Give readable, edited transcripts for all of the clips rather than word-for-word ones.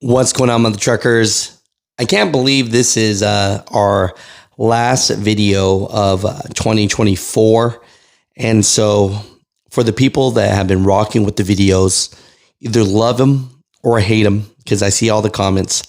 What's going on with the truckers? I can't believe this is our last video of 2024. And so for the people that have been rocking with the videos, either love them or hate them, because I see all the comments.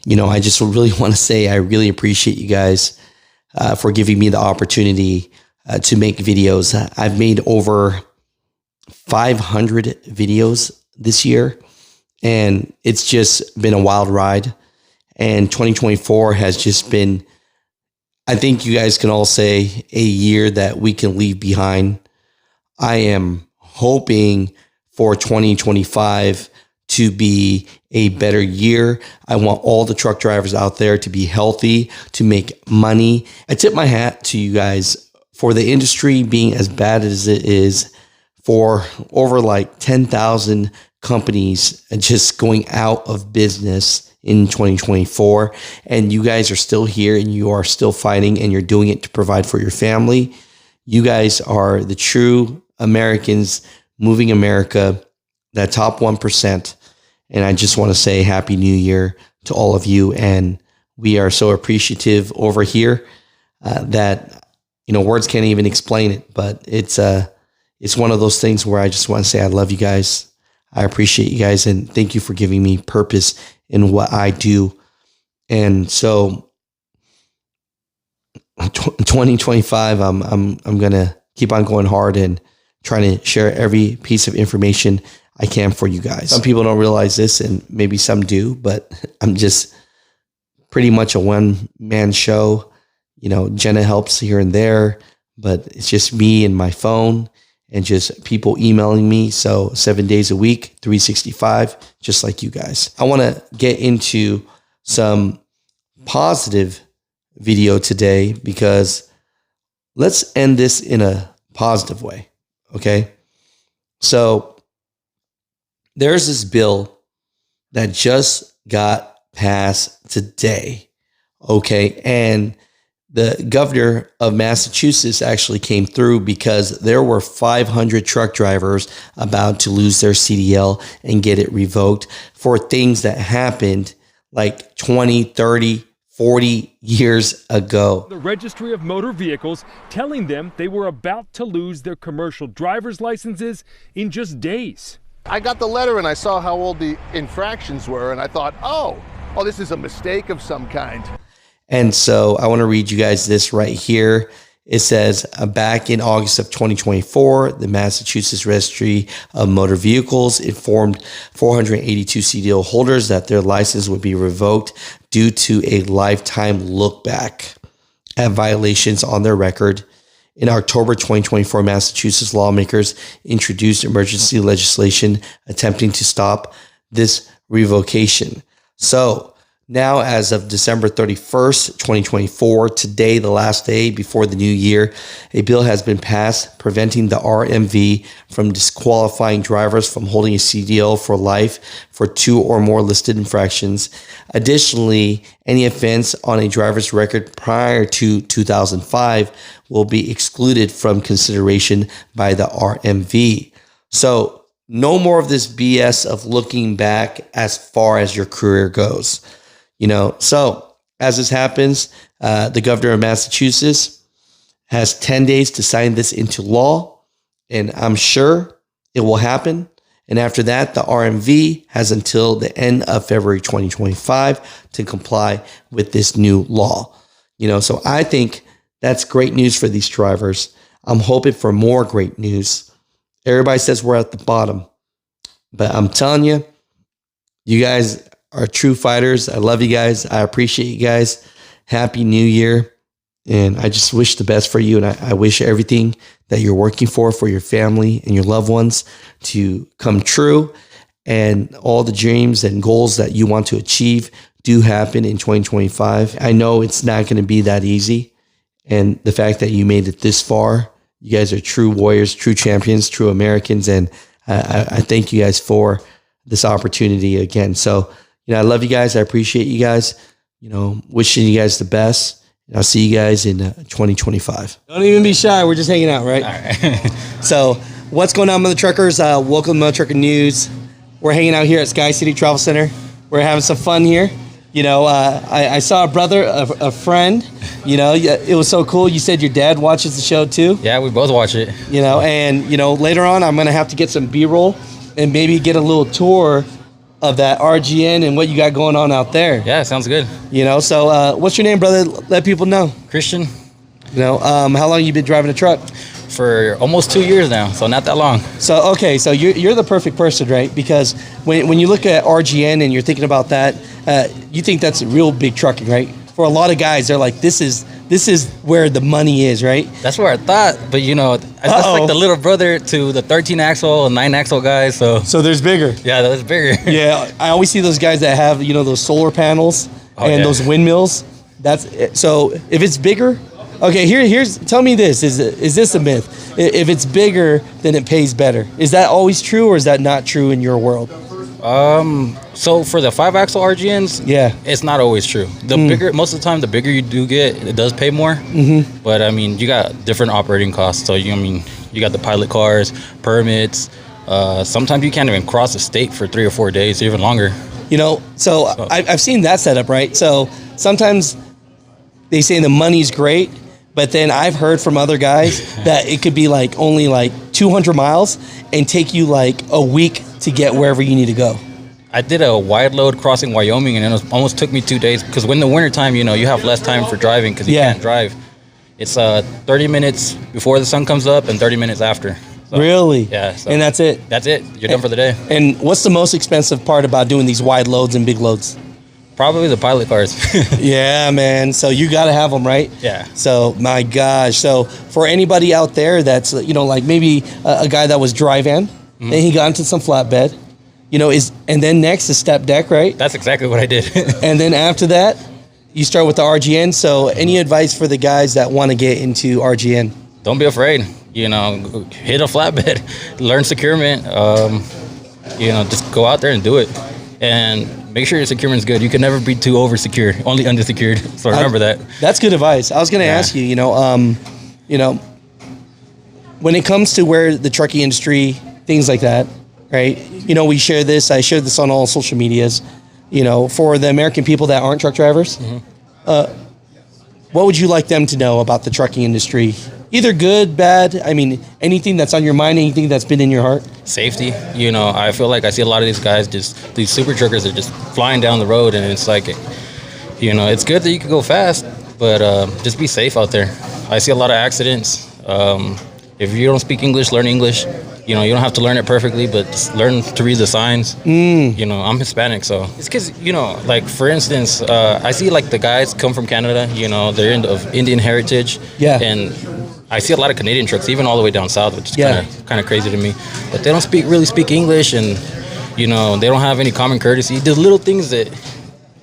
I just really want to say I really appreciate you guys for giving me the opportunity to make videos. I've made over 500 videos this year. And it's just been a wild ride. And 2024 has just been, I think you guys can all say, a year that we can leave behind. I am hoping for 2025 to be a better year. I want all the truck drivers out there to be healthy, to make money. I tip my hat to you guys for the industry being as bad as it is, for over like 10,000 companies just going out of business in 2024. And you guys are still here and you are still fighting and you're doing it to provide for your family. You guys are the true Americans moving America, that top 1%. And I just want to say Happy New Year to all of you. And we are so appreciative over here that, words can't even explain it, but it's one of those things where I just want to say I love you guys. I appreciate you guys and thank you for giving me purpose in what I do. And so 2025, I'm going to keep on going hard and trying to share every piece of information I can for you guys. Some people don't realize this and maybe some do, but I'm just pretty much a one-man show. Jenna helps here and there, but it's just me and my phone and just people emailing me. So 7 days a week, 365, just like you guys. I want to get into some positive video today because let's end this in a positive way. Okay. So there's this bill that just got passed today. Okay. And the governor of Massachusetts actually came through because there were 500 truck drivers about to lose their CDL and get it revoked for things that happened like 20, 30, 40 years ago. The Registry of Motor Vehicles telling them they were about to lose their commercial driver's licenses in just days. I got the letter and I saw how old the infractions were and I thought, oh, this is a mistake of some kind. And so I want to read you guys this right here. It says, back in August of 2024, the Massachusetts Registry of Motor Vehicles informed 482 CDL holders that their license would be revoked due to a lifetime look back at violations on their record. In October 2024, Massachusetts lawmakers introduced emergency legislation attempting to stop this revocation. So now, as of December 31st, 2024, today, the last day before the new year, a bill has been passed preventing the RMV from disqualifying drivers from holding a CDL for life for 2 or more listed infractions. Additionally, any offense on a driver's record prior to 2005 will be excluded from consideration by the RMV. So no more of this BS of looking back as far as your career goes. So as this happens, the governor of Massachusetts has 10 days to sign this into law, and I'm sure it will happen. And after that, the RMV has until the end of February 2025 to comply with this new law. So I think that's great news for these drivers. I'm hoping for more great news. Everybody says we're at the bottom, but I'm telling you, you guys are true fighters. I love you guys. I appreciate you guys. Happy New Year. And I just wish the best for you. And I wish everything that you're working for your family and your loved ones to come true. And all the dreams and goals that you want to achieve do happen in 2025. I know it's not going to be that easy. And the fact that you made it this far, you guys are true warriors, true champions, true Americans. And I thank you guys for this opportunity again. So, I love you guys. I appreciate you guys. Wishing you guys the best. And I'll see you guys in 2025. Don't even be shy. We're just hanging out, right? All right. So what's going on with the truckers? Welcome to Muthatruckernews. We're hanging out here at Sky City Travel Center. We're having some fun here. You know, I saw a brother, a friend. You know, it was so cool. You said your dad watches the show too. Yeah, we both watch it. You know, and you know, later on, I'm gonna have to get some B-roll and maybe get a little tour of that RGN and what you got going on out there. Yeah, sounds good. You know, so what's your name, brother? Let people know. Christian. You know, how long you been driving a truck? For almost 2 years now, so not that long. So okay, so you're the perfect person, right? Because when you look at RGN and you're thinking about that, you think that's a real big trucking, right? For a lot of guys, they're like, this is where the money is, right? That's where I thought, but you know, that's like the little brother to the 13 axle and 9 axle guys. So there's bigger. Yeah, that's bigger. Yeah, I always see those guys that have, you know, those solar panels and those windmills. So if it's bigger. Okay, here's tell me this, is this a myth? If it's bigger, then it pays better. Is that always true, or is that not true in your world? So for the 5-axle RGNs, yeah, it's not always true. The bigger, most of the time, the bigger you do get, it does pay more. Mm-hmm. But I mean, you got different operating costs. So you got the pilot cars, permits. Sometimes you can't even cross the state for 3 or 4 days, even longer. You know, so I've seen that setup, right? So sometimes they say the money's great. But then I've heard from other guys that it could be like only like 200 miles and take you like a week to get wherever you need to go. I did a wide load crossing Wyoming, and it almost took me 2 days because when the wintertime, you know, you have less time for driving because you can't drive. It's 30 minutes before the sun comes up and 30 minutes after. So, really? Yeah. So and that's it? That's it. You're done for the day. And what's the most expensive part about doing these wide loads and big loads? Probably the pilot cars. Yeah, man. So you got to have them, right? Yeah. So, my gosh. So for anybody out there that's, you know, like maybe a guy that was dry van, and he got into some flatbed, you know, and then next is step deck, right? That's exactly what I did. And then after that, you start with the RGN. So any advice for the guys that want to get into RGN? Don't be afraid. You know, hit a flatbed, learn securement. You know, just go out there and do it. And make sure your securement's good. You can never be too over-secured, only under-secured. So remember that. That's good advice. I was going to ask you, you know, when it comes to where the trucking industry, things like that, right? You know, we share this. I share this on all social medias. You know, for the American people that aren't truck drivers, what would you like them to know about the trucking industry? Either good, bad. I mean, anything that's on your mind, anything that's been in your heart. Safety. You know, I feel like I see a lot of these guys, these super truckers are just flying down the road, and it's like, you know, it's good that you can go fast, but just be safe out there. I see a lot of accidents. If you don't speak English, learn English. You know, you don't have to learn it perfectly, but just learn to read the signs. You know, I'm Hispanic, so it's because, you know, like for instance, I see like the guys come from Canada. You know, they're of Indian heritage. Yeah. And I see a lot of Canadian trucks, even all the way down south, which is kind of crazy to me. But they don't really speak English, and you know, they don't have any common courtesy. There's little things that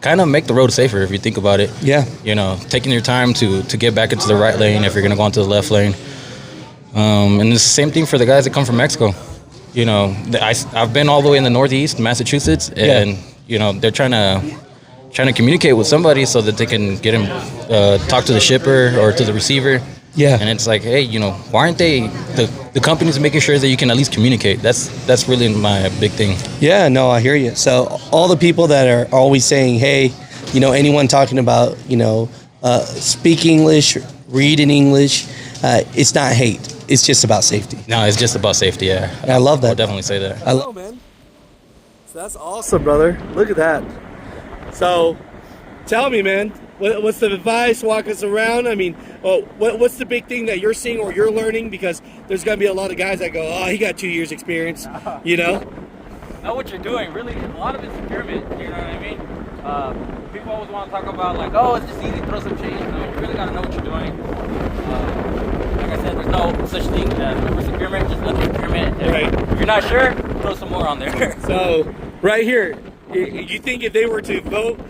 kind of make the road safer if you think about it. Yeah. You know, taking your time to get back into the right lane if you're gonna go into the left lane. And it's the same thing for the guys that come from Mexico. You know, I've been all the way in the Northeast, Massachusetts, and you know, they're trying to communicate with somebody so that they can get him talk to the shipper or to the receiver. Yeah. And it's like, hey, you know, why aren't they the companies making sure that you can at least communicate? That's really my big thing. Yeah, no, I hear you. So all the people that are always saying, hey, you know, anyone talking about, you know, speak English, read in English, it's not hate. It's just about safety. No, it's just about safety, yeah. I love that. I'll definitely say that. Hello, man. So that's awesome, brother. Look at that. So tell me, man, what's the advice? Walk us around. I mean, what's the big thing that you're seeing or you're learning? Because there's going to be a lot of guys that go, oh, he got 2 years experience, you know? Know what you're doing. Really, a lot of it's pyramid, you know what I mean? People always want to talk about, like, oh, it's just easy to throw some change. No, you really got to know what you're doing. Like I said, there's no such thing as reverse pyramid, just look at pyramid. If you're not sure, throw some more on there. So, right here, you think if they were to vote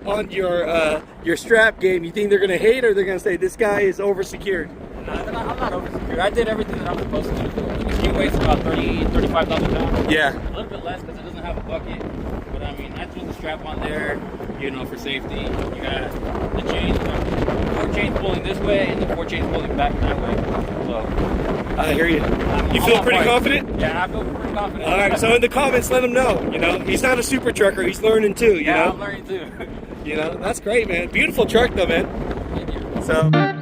on your strap game, you think they're going to hate, or they're going to say this guy is oversecured? No, I'm not oversecured. I did everything that I'm supposed to do. The machine weighs about 35,000 pounds. Yeah. A little bit less because it doesn't have a bucket. But I mean, I threw the strap on there. you know, for safety. You got the chains, 4 chains pulling this way and the 4 chains pulling back that way. So I hear you. You feel pretty confident? Yeah, I feel pretty confident. All right, so in the comments, let him know. You know, he's not a super trucker. He's learning too. You know, I'm learning too. You know, that's great, man. Beautiful truck though, man. Thank you. So.